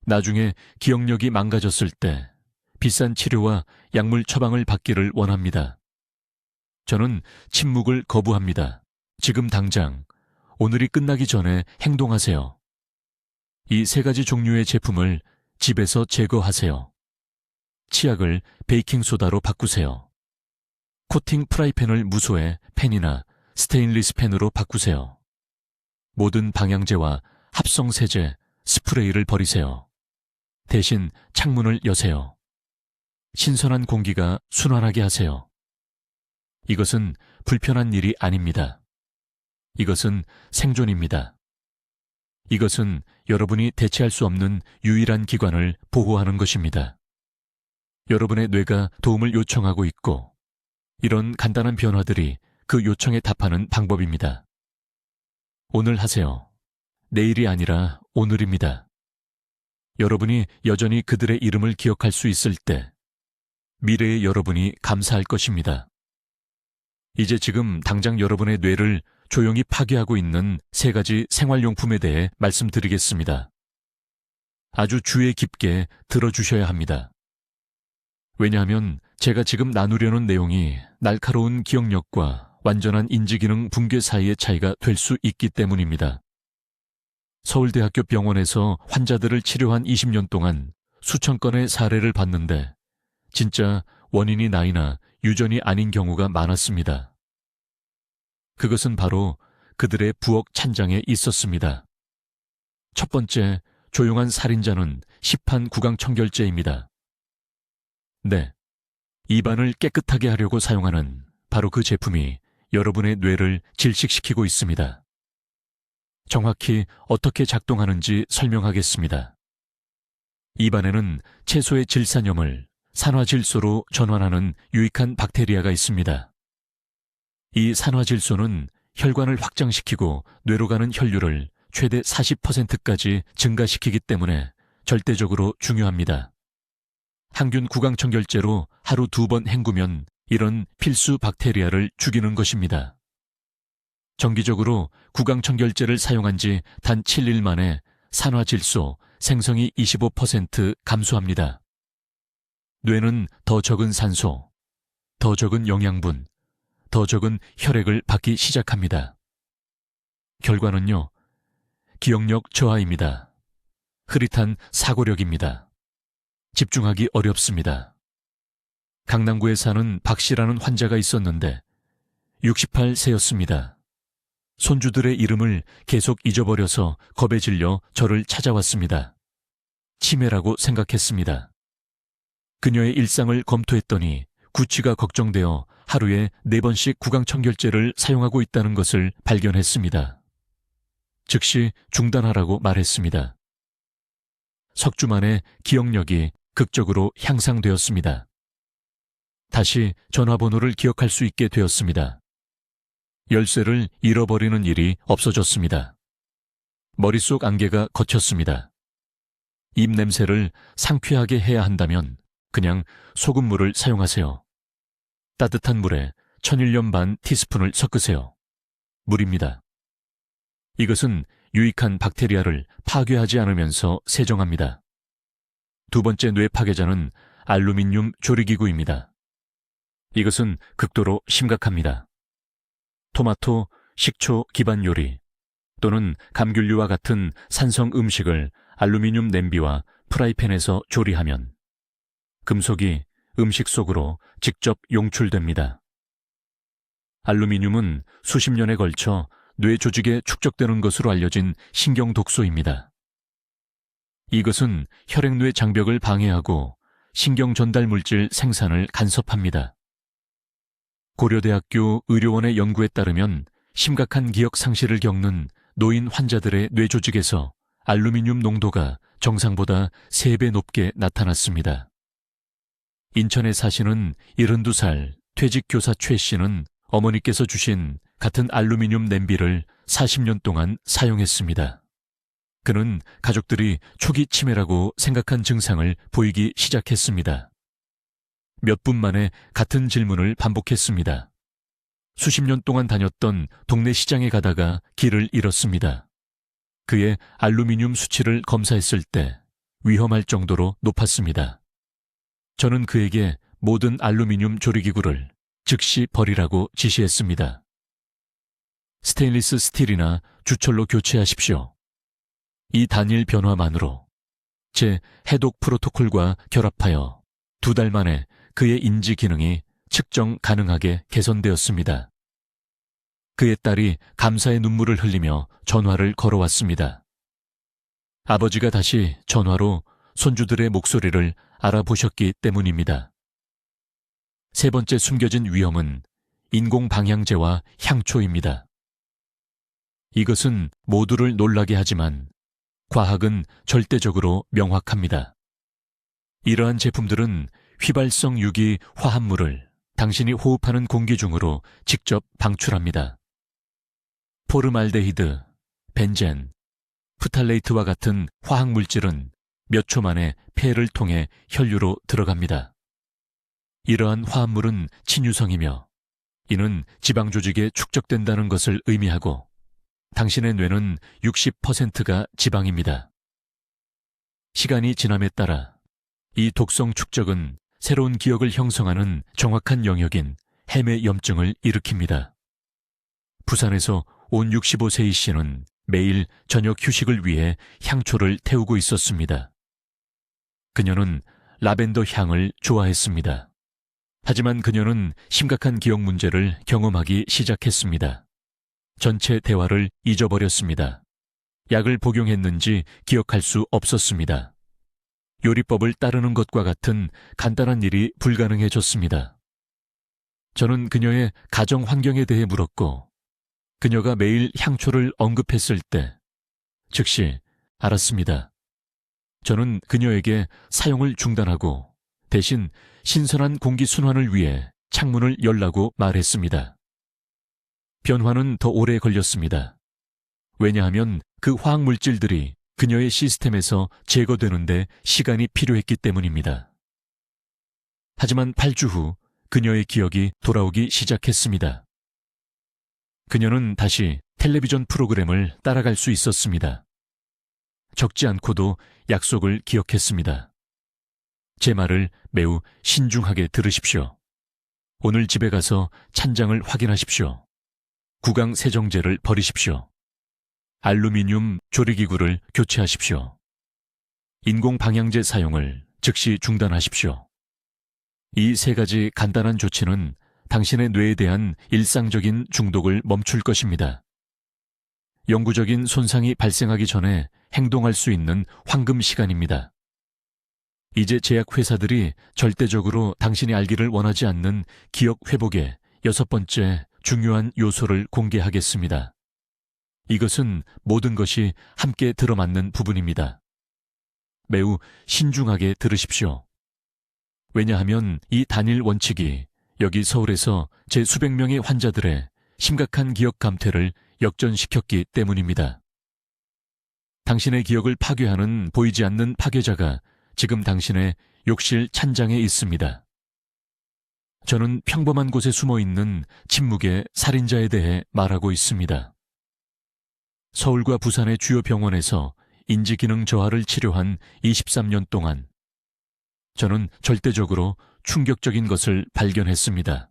나중에 기억력이 망가졌을 때 비싼 치료와 약물 처방을 받기를 원합니다. 저는 침묵을 거부합니다. 지금 당장 오늘이 끝나기 전에 행동하세요. 이 3가지 종류의 제품을 집에서 제거하세요. 치약을 베이킹소다로 바꾸세요. 코팅 프라이팬을 무소의 팬이나 스테인리스 팬으로 바꾸세요. 모든 방향제와 합성세제, 스프레이를 버리세요. 대신 창문을 여세요. 신선한 공기가 순환하게 하세요. 이것은 불편한 일이 아닙니다. 이것은 생존입니다. 이것은 여러분이 대체할 수 없는 유일한 기관을 보호하는 것입니다. 여러분의 뇌가 도움을 요청하고 있고 이런 간단한 변화들이 그 요청에 답하는 방법입니다. 오늘 하세요. 내일이 아니라 오늘입니다. 여러분이 여전히 그들의 이름을 기억할 수 있을 때 미래의 여러분이 감사할 것입니다. 이제 지금 당장 여러분의 뇌를 조용히 파괴하고 있는 3가지 생활용품에 대해 말씀드리겠습니다. 아주 주의 깊게 들어주셔야 합니다. 왜냐하면 제가 지금 나누려는 내용이 날카로운 기억력과 완전한 인지기능 붕괴 사이의 차이가 될 수 있기 때문입니다. 서울대학교 병원에서 환자들을 치료한 20년 동안 수천 건의 사례를 봤는데 진짜 원인이 나이나 유전이 아닌 경우가 많았습니다. 그것은 바로 그들의 부엌 찬장에 있었습니다. 첫 번째, 조용한 살인자는 시판 구강청결제입니다. 네, 입안을 깨끗하게 하려고 사용하는 바로 그 제품이 여러분의 뇌를 질식시키고 있습니다. 정확히 어떻게 작동하는지 설명하겠습니다. 입안에는 채소의 질산염을 산화질소로 전환하는 유익한 박테리아가 있습니다. 이 산화질소는 혈관을 확장시키고 뇌로 가는 혈류를 최대 40%까지 증가시키기 때문에 절대적으로 중요합니다. 항균 구강청결제로 하루 2번 헹구면 이런 필수 박테리아를 죽이는 것입니다. 정기적으로 구강청결제를 사용한 지 단 7일 만에 산화질소 생성이 25% 감소합니다. 뇌는 더 적은 산소, 더 적은 영양분, 더 적은 혈액을 받기 시작합니다. 결과는요, 기억력 저하입니다. 흐릿한 사고력입니다. 집중하기 어렵습니다. 강남구에 사는 박 씨라는 환자가 있었는데 68세였습니다. 손주들의 이름을 계속 잊어버려서 겁에 질려 저를 찾아왔습니다. 치매라고 생각했습니다. 그녀의 일상을 검토했더니 구취가 걱정되어 하루에 4번씩 구강청결제를 사용하고 있다는 것을 발견했습니다. 즉시 중단하라고 말했습니다. 석 주 만에 기억력이 극적으로 향상되었습니다. 다시 전화번호를 기억할 수 있게 되었습니다. 열쇠를 잃어버리는 일이 없어졌습니다. 머릿속 안개가 걷혔습니다. 입 냄새를 상쾌하게 해야 한다면 그냥 소금물을 사용하세요. 따뜻한 물에 천일염 반 티스푼을 섞으세요. 물입니다. 이것은 유익한 박테리아를 파괴하지 않으면서 세정합니다. 두 번째 뇌 파괴자는 알루미늄 조리기구입니다. 이것은 극도로 심각합니다. 토마토, 식초 기반 요리 또는 감귤류와 같은 산성 음식을 알루미늄 냄비와 프라이팬에서 조리하면 금속이 음식 속으로 직접 용출됩니다. 알루미늄은 수십 년에 걸쳐 뇌 조직에 축적되는 것으로 알려진 신경 독소입니다. 이것은 혈액뇌 장벽을 방해하고 신경 전달 물질 생산을 간섭합니다. 고려대학교 의료원의 연구에 따르면 심각한 기억 상실을 겪는 노인 환자들의 뇌 조직에서 알루미늄 농도가 정상보다 3배 높게 나타났습니다. 인천에 사시는 72살 퇴직교사 최 씨는 어머니께서 주신 같은 알루미늄 냄비를 40년 동안 사용했습니다. 그는 가족들이 초기 치매라고 생각한 증상을 보이기 시작했습니다. 몇 분 만에 같은 질문을 반복했습니다. 수십 년 동안 다녔던 동네 시장에 가다가 길을 잃었습니다. 그의 알루미늄 수치를 검사했을 때 위험할 정도로 높았습니다. 저는 그에게 모든 알루미늄 조리기구를 즉시 버리라고 지시했습니다. 스테인리스 스틸이나 주철로 교체하십시오. 이 단일 변화만으로 제 해독 프로토콜과 결합하여 2달 만에 그의 인지 기능이 측정 가능하게 개선되었습니다. 그의 딸이 감사의 눈물을 흘리며 전화를 걸어왔습니다. 아버지가 다시 전화로 손주들의 목소리를 알아보셨기 때문입니다. 세 번째 숨겨진 위험은 인공방향제와 향초입니다. 이것은 모두를 놀라게 하지만 과학은 절대적으로 명확합니다. 이러한 제품들은 휘발성 유기 화합물을 당신이 호흡하는 공기 중으로 직접 방출합니다. 포름알데히드, 벤젠, 프탈레이트와 같은 화학물질은 몇 초 만에 폐를 통해 혈류로 들어갑니다. 이러한 화합물은 친유성이며 이는 지방 조직에 축적된다는 것을 의미하고 당신의 뇌는 60%가 지방입니다. 시간이 지남에 따라 이 독성 축적은 새로운 기억을 형성하는 정확한 영역인 해매 염증을 일으킵니다. 부산에서 온 65세의 씨는 매일 저녁 휴식을 위해 향초를 태우고 있었습니다. 그녀는 라벤더 향을 좋아했습니다. 하지만 그녀는 심각한 기억 문제를 경험하기 시작했습니다. 전체 대화를 잊어버렸습니다. 약을 복용했는지 기억할 수 없었습니다. 요리법을 따르는 것과 같은 간단한 일이 불가능해졌습니다. 저는 그녀의 가정 환경에 대해 물었고 그녀가 매일 향초를 언급했을 때 즉시 알았습니다. 저는 그녀에게 사용을 중단하고 대신 신선한 공기 순환을 위해 창문을 열라고 말했습니다. 변화는 더 오래 걸렸습니다. 왜냐하면 그 화학물질들이 그녀의 시스템에서 제거되는데 시간이 필요했기 때문입니다. 하지만 8주 후 그녀의 기억이 돌아오기 시작했습니다. 그녀는 다시 텔레비전 프로그램을 따라갈 수 있었습니다. 적지 않고도 약속을 기억했습니다. 제 말을 매우 신중하게 들으십시오. 오늘 집에 가서 찬장을 확인하십시오. 구강 세정제를 버리십시오. 알루미늄 조리기구를 교체하십시오. 인공방향제 사용을 즉시 중단하십시오. 이 3가지 간단한 조치는 당신의 뇌에 대한 일상적인 중독을 멈출 것입니다. 영구적인 손상이 발생하기 전에 행동할 수 있는 황금 시간입니다. 이제 제약회사들이 절대적으로 당신이 알기를 원하지 않는 기억 회복의 6번째 중요한 요소를 공개하겠습니다. 이것은 모든 것이 함께 들어맞는 부분입니다. 매우 신중하게 들으십시오. 왜냐하면 이 단일 원칙이 여기 서울에서 제 수백 명의 환자들의 심각한 기억 감퇴를 역전시켰기 때문입니다. 당신의 기억을 파괴하는 보이지 않는 파괴자가 지금 당신의 욕실 찬장에 있습니다. 저는 평범한 곳에 숨어 있는 침묵의 살인자에 대해 말하고 있습니다. 서울과 부산의 주요 병원에서 인지기능 저하를 치료한 23년 동안 저는 절대적으로 충격적인 것을 발견했습니다.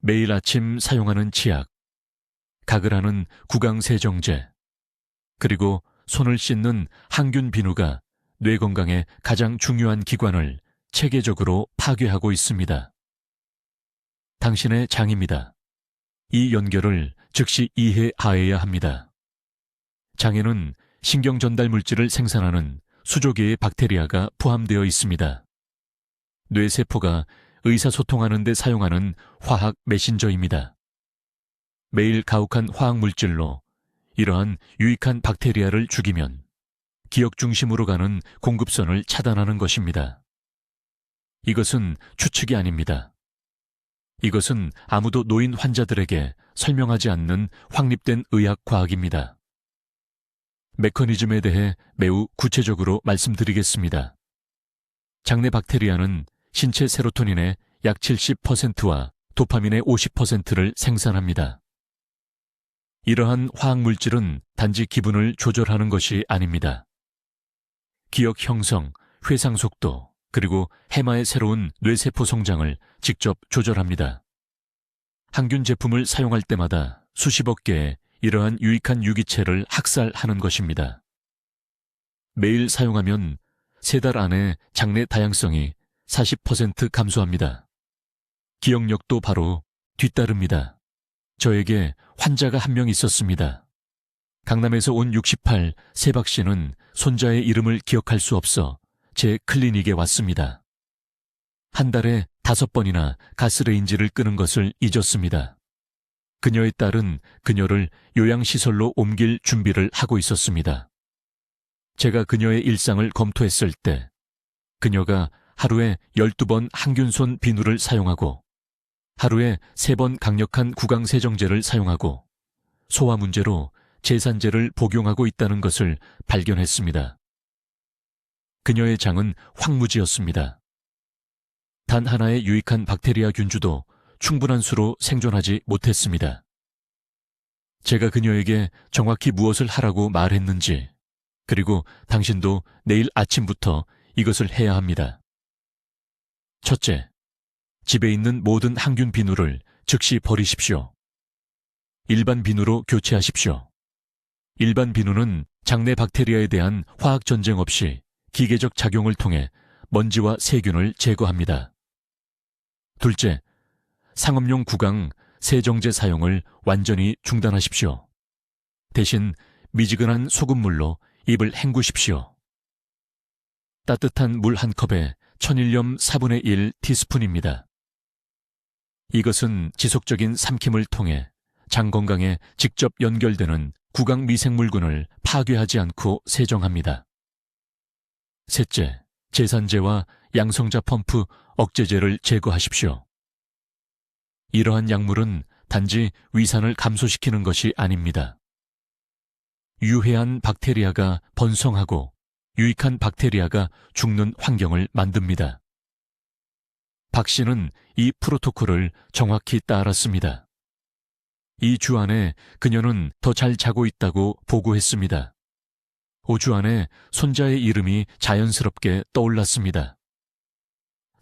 매일 아침 사용하는 치약, 각을 하는 구강세정제, 그리고 손을 씻는 항균 비누가 뇌 건강에 가장 중요한 기관을 체계적으로 파괴하고 있습니다. 당신의 장입니다. 이 연결을 즉시 이해하여야 합니다. 장에는 신경 전달 물질을 생산하는 수조개의 박테리아가 포함되어 있습니다. 뇌세포가 의사소통하는 데 사용하는 화학 메신저입니다. 매일 가혹한 화학물질로 이러한 유익한 박테리아를 죽이면 기억 중심으로 가는 공급선을 차단하는 것입니다. 이것은 추측이 아닙니다. 이것은 아무도 노인 환자들에게 설명하지 않는 확립된 의학 과학입니다. 메커니즘에 대해 매우 구체적으로 말씀드리겠습니다. 장내 박테리아는 신체 세로토닌의 약 70%와 도파민의 50%를 생산합니다. 이러한 화학물질은 단지 기분을 조절하는 것이 아닙니다. 기억 형성, 회상 속도, 그리고 해마의 새로운 뇌세포 성장을 직접 조절합니다. 항균 제품을 사용할 때마다 수십억 개의 이러한 유익한 유기체를 학살하는 것입니다. 매일 사용하면 3달 안에 장내 다양성이 40% 감소합니다. 기억력도 바로 뒤따릅니다. 저에게 환자가 한 명 있었습니다. 강남에서 온 68 세박 씨는 손자의 이름을 기억할 수 없어 제 클리닉에 왔습니다. 한 달에 5번이나 가스레인지를 끄는 것을 잊었습니다. 그녀의 딸은 그녀를 요양시설로 옮길 준비를 하고 있었습니다. 제가 그녀의 일상을 검토했을 때 그녀가 하루에 12번 항균손 비누를 사용하고 하루에 3번 강력한 구강세정제를 사용하고 소화 문제로 제산제를 복용하고 있다는 것을 발견했습니다. 그녀의 장은 황무지였습니다. 단 하나의 유익한 박테리아 균주도 충분한 수로 생존하지 못했습니다. 제가 그녀에게 정확히 무엇을 하라고 말했는지, 그리고 당신도 내일 아침부터 이것을 해야 합니다. 첫째, 집에 있는 모든 항균 비누를 즉시 버리십시오. 일반 비누로 교체하십시오. 일반 비누는 장내 박테리아에 대한 화학 전쟁 없이 기계적 작용을 통해 먼지와 세균을 제거합니다. 둘째, 상업용 구강 세정제 사용을 완전히 중단하십시오. 대신 미지근한 소금물로 입을 헹구십시오. 따뜻한 물 한 컵에 천일염 4분의 1 티스푼입니다. 이것은 지속적인 삼킴을 통해 장 건강에 직접 연결되는 구강 미생물군을 파괴하지 않고 세정합니다. 셋째, 제산제와 양성자 펌프 억제제를 제거하십시오. 이러한 약물은 단지 위산을 감소시키는 것이 아닙니다. 유해한 박테리아가 번성하고 유익한 박테리아가 죽는 환경을 만듭니다. 박 씨는 이 프로토콜을 정확히 따랐습니다. 이 주 안에 그녀는 더 잘 자고 있다고 보고했습니다. 5주 안에 손자의 이름이 자연스럽게 떠올랐습니다.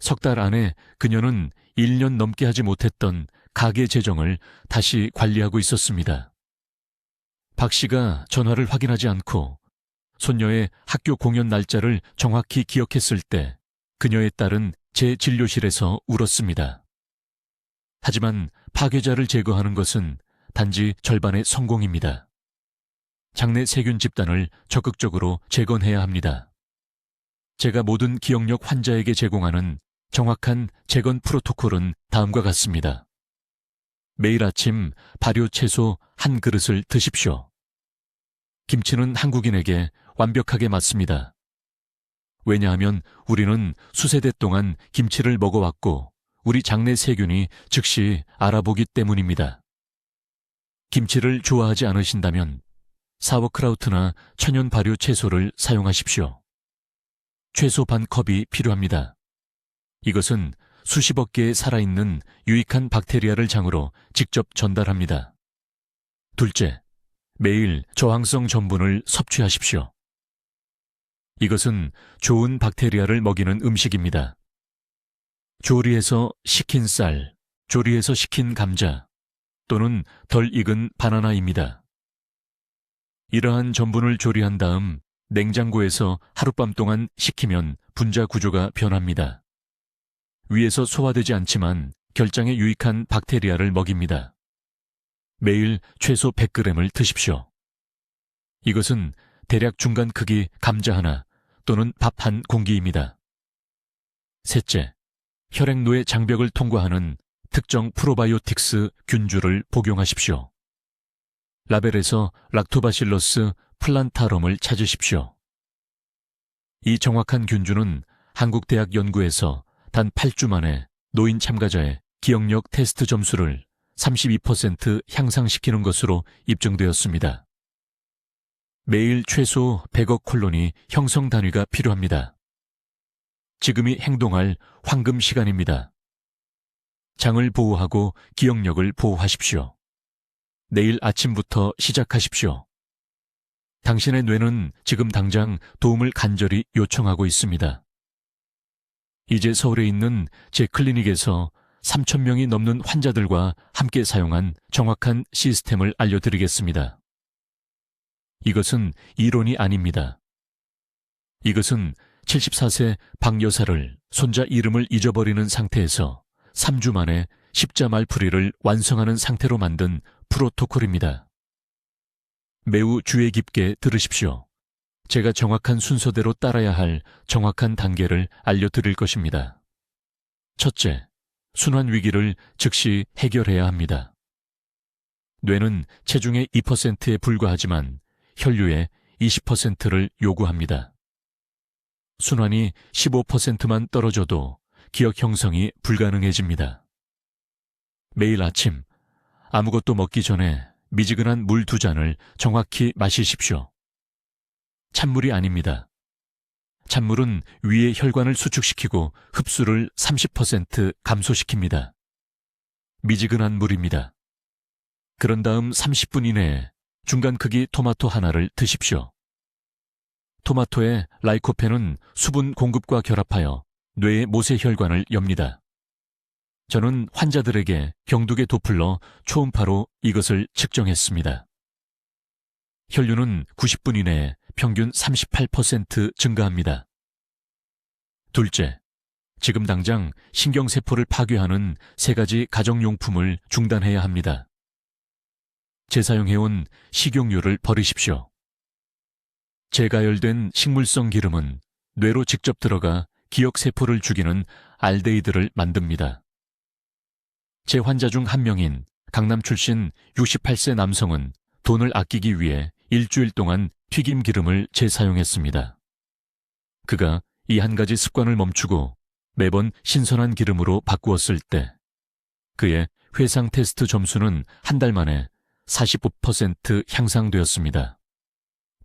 3달 안에 그녀는 1년 넘게 하지 못했던 가계 재정을 다시 관리하고 있었습니다. 박 씨가 전화를 확인하지 않고 손녀의 학교 공연 날짜를 정확히 기억했을 때 그녀의 딸은 제 진료실에서 울었습니다. 하지만 파괴자를 제거하는 것은 단지 절반의 성공입니다. 장내 세균 집단을 적극적으로 재건해야 합니다. 제가 모든 기억력 환자에게 제공하는 정확한 재건 프로토콜은 다음과 같습니다. 매일 아침 발효 채소 한 그릇을 드십시오. 김치는 한국인에게 완벽하게 맞습니다. 왜냐하면 우리는 수세대 동안 김치를 먹어왔고 우리 장내 세균이 즉시 알아보기 때문입니다. 김치를 좋아하지 않으신다면 사워크라우트나 천연 발효 채소를 사용하십시오. 최소 반 컵이 필요합니다. 이것은 수십억 개의 살아있는 유익한 박테리아를 장으로 직접 전달합니다. 둘째, 매일 저항성 전분을 섭취하십시오. 이것은 좋은 박테리아를 먹이는 음식입니다. 조리해서 식힌 쌀, 조리해서 식힌 감자, 또는 덜 익은 바나나입니다. 이러한 전분을 조리한 다음 냉장고에서 하룻밤 동안 식히면 분자 구조가 변합니다. 위에서 소화되지 않지만 결장에 유익한 박테리아를 먹입니다. 매일 최소 100g을 드십시오. 이것은 대략 중간 크기 감자 하나 또는 밥 한 공기입니다. 셋째, 혈액노의 장벽을 통과하는 특정 프로바이오틱스 균주를 복용하십시오. 라벨에서 락토바실러스 플란타럼을 찾으십시오. 이 정확한 균주는 한국대학 연구에서 단 8주 만에 노인 참가자의 기억력 테스트 점수를 32% 향상시키는 것으로 입증되었습니다. 매일 최소 100억 콜론이 형성 단위가 필요합니다. 지금이 행동할 황금 시간입니다. 장을 보호하고 기억력을 보호하십시오. 내일 아침부터 시작하십시오. 당신의 뇌는 지금 당장 도움을 간절히 요청하고 있습니다. 이제 서울에 있는 제 클리닉에서 3,000명이 넘는 환자들과 함께 사용한 정확한 시스템을 알려드리겠습니다. 이것은 이론이 아닙니다. 이것은 74세 박 여사를 손자 이름을 잊어버리는 상태에서 3주 만에 십자 말풀이를 완성하는 상태로 만든 프로토콜입니다. 매우 주의 깊게 들으십시오. 제가 정확한 순서대로 따라야 할 정확한 단계를 알려드릴 것입니다. 첫째, 순환 위기를 즉시 해결해야 합니다. 뇌는 체중의 2%에 불과하지만 혈류의 20%를 요구합니다. 순환이 15%만 떨어져도 기억 형성이 불가능해집니다. 매일 아침 아무것도 먹기 전에 미지근한 물 2잔을 정확히 마시십시오. 찬물이 아닙니다. 찬물은 위의 혈관을 수축시키고 흡수를 30% 감소시킵니다. 미지근한 물입니다. 그런 다음 30분 이내에 중간 크기 토마토 하나를 드십시오. 토마토의 라이코펜은 수분 공급과 결합하여 뇌의 모세혈관을 엽니다. 저는 환자들에게 경두계 도플러 초음파로 이것을 측정했습니다. 혈류는 90분 이내에 평균 38% 증가합니다. 둘째, 지금 당장 신경세포를 파괴하는 3가지 가정용품을 중단해야 합니다. 재사용해온 식용유를 버리십시오. 재가열된 식물성 기름은 뇌로 직접 들어가 기억세포를 죽이는 알데히드를 만듭니다. 제 환자 중 한 명인 강남 출신 68세 남성은 돈을 아끼기 위해 일주일 동안 튀김 기름을 재사용했습니다. 그가 이 한 가지 습관을 멈추고 매번 신선한 기름으로 바꾸었을 때 그의 회상 테스트 점수는 한 달 만에 45% 향상되었습니다.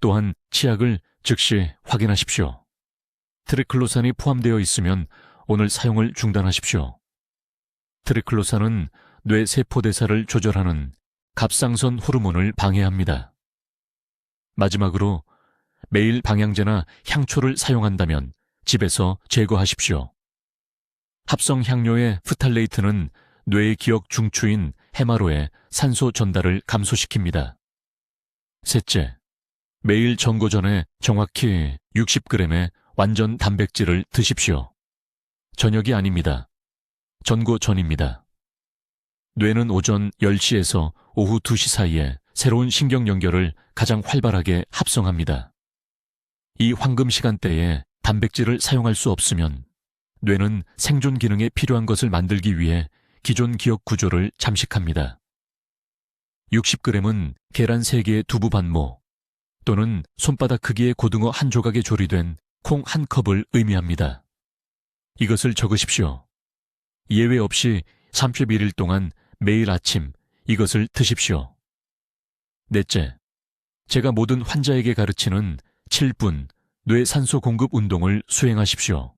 또한 치약을 즉시 확인하십시오. 트리클로산이 포함되어 있으면 오늘 사용을 중단하십시오. 트리클로산은 뇌 세포대사를 조절하는 갑상선 호르몬을 방해합니다. 마지막으로 매일 방향제나 향초를 사용한다면 집에서 제거하십시오. 합성 향료의 프탈레이트는 뇌의 기억 중추인 해마로의 산소 전달을 감소시킵니다. 셋째, 매일 전거 전에 정확히 60g의 완전 단백질을 드십시오. 저녁이 아닙니다. 전거 전입니다. 뇌는 오전 10시에서 오후 2시 사이에 새로운 신경 연결을 가장 활발하게 합성합니다. 이 황금 시간대에 단백질을 사용할 수 없으면 뇌는 생존 기능에 필요한 것을 만들기 위해 기존 기억 구조를 잠식합니다. 60g은 계란 3개의 두부 반모 또는 손바닥 크기의 고등어 한 조각에 조리된 콩 한 컵을 의미합니다. 이것을 적으십시오. 예외 없이 31일 동안 매일 아침 이것을 드십시오. 넷째, 제가 모든 환자에게 가르치는 7분 뇌 산소 공급 운동을 수행하십시오.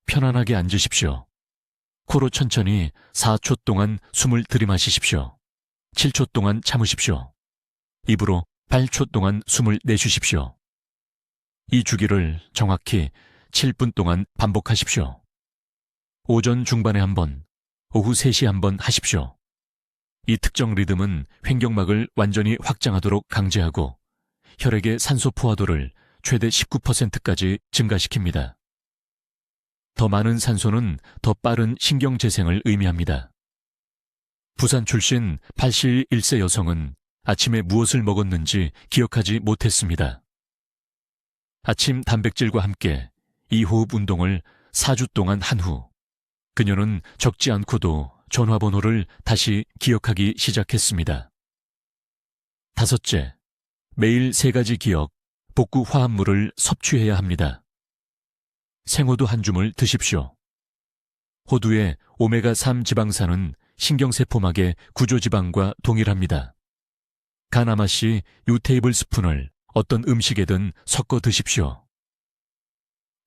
편안하게 앉으십시오. 코로 천천히 4초 동안 숨을 들이마시십시오. 7초 동안 참으십시오. 입으로 8초 동안 숨을 내쉬십시오. 이 주기를 정확히 7분 동안 반복하십시오. 오전 중반에 한 번, 오후 3시에 한 번 하십시오. 이 특정 리듬은 횡격막을 완전히 확장하도록 강제하고 혈액의 산소 포화도를 최대 19%까지 증가시킵니다. 더 많은 산소는 더 빠른 신경 재생을 의미합니다. 부산 출신 81세 여성은 아침에 무엇을 먹었는지 기억하지 못했습니다. 아침 단백질과 함께 이 호흡 운동을 4주 동안 한 후, 그녀는 적지 않고도 전화번호를 다시 기억하기 시작했습니다. 5째, 매일 3가지 기억, 복구 화합물을 섭취해야 합니다. 생호두 한 줌을 드십시오. 호두의 오메가3 지방산은 신경세포막의 구조지방과 동일합니다. 가나마씨 유테이블스푼을 어떤 음식에든 섞어 드십시오.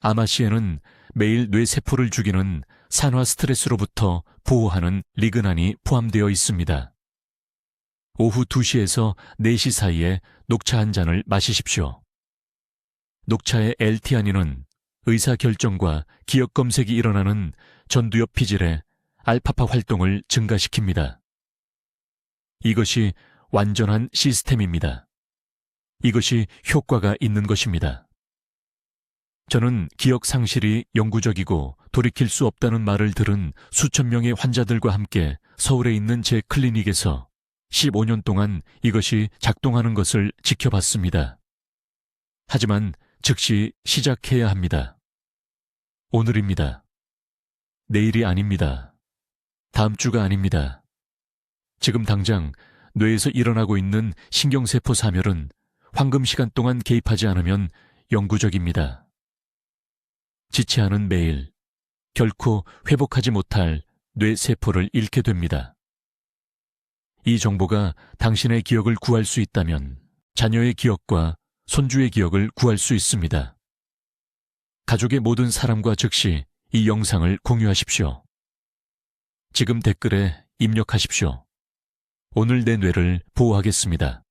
아마씨에는 매일 뇌세포를 죽이는 산화 스트레스로부터 보호하는 리그난이 포함되어 있습니다. 오후 2시에서 4시 사이에 녹차 한 잔을 마시십시오. 녹차의 L티아닌은 의사결정과 기억 검색이 일어나는 전두엽 피질의 알파파 활동을 증가시킵니다. 이것이 완전한 시스템입니다. 이것이 효과가 있는 것입니다. 저는 기억 상실이 영구적이고 돌이킬 수 없다는 말을 들은 수천 명의 환자들과 함께 서울에 있는 제 클리닉에서 15년 동안 이것이 작동하는 것을 지켜봤습니다. 하지만 즉시 시작해야 합니다. 오늘입니다. 내일이 아닙니다. 다음 주가 아닙니다. 지금 당장 뇌에서 일어나고 있는 신경세포 사멸은 황금 시간 동안 개입하지 않으면 영구적입니다. 지체하는 매일, 결코 회복하지 못할 뇌세포를 잃게 됩니다. 이 정보가 당신의 기억을 구할 수 있다면 자녀의 기억과 손주의 기억을 구할 수 있습니다. 가족의 모든 사람과 즉시 이 영상을 공유하십시오. 지금 댓글에 입력하십시오. 오늘 내 뇌를 보호하겠습니다.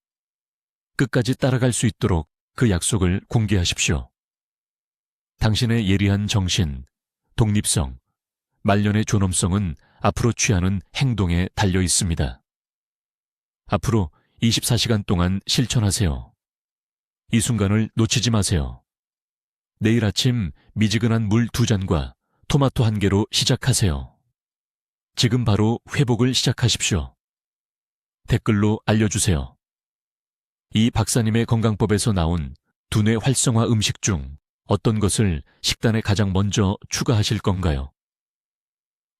끝까지 따라갈 수 있도록 그 약속을 공개하십시오. 당신의 예리한 정신, 독립성, 말년의 존엄성은 앞으로 취하는 행동에 달려 있습니다. 앞으로 24시간 동안 실천하세요. 이 순간을 놓치지 마세요. 내일 아침 미지근한 물 2잔과 토마토 1개로 시작하세요. 지금 바로 회복을 시작하십시오. 댓글로 알려주세요. 이 박사님의 건강법에서 나온 두뇌 활성화 음식 중 어떤 것을 식단에 가장 먼저 추가하실 건가요?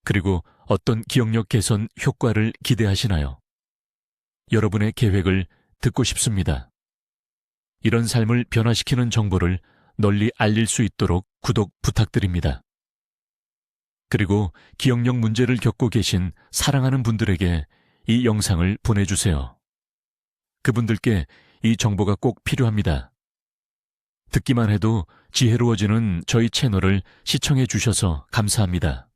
그리고 어떤 기억력 개선 효과를 기대하시나요? 여러분의 계획을 듣고 싶습니다. 이런 삶을 변화시키는 정보를 널리 알릴 수 있도록 구독 부탁드립니다. 그리고 기억력 문제를 겪고 계신 사랑하는 분들에게 이 영상을 보내주세요. 그분들께 이 정보가 꼭 필요합니다. 듣기만 해도 지혜로워지는 저희 채널을 시청해 주셔서 감사합니다.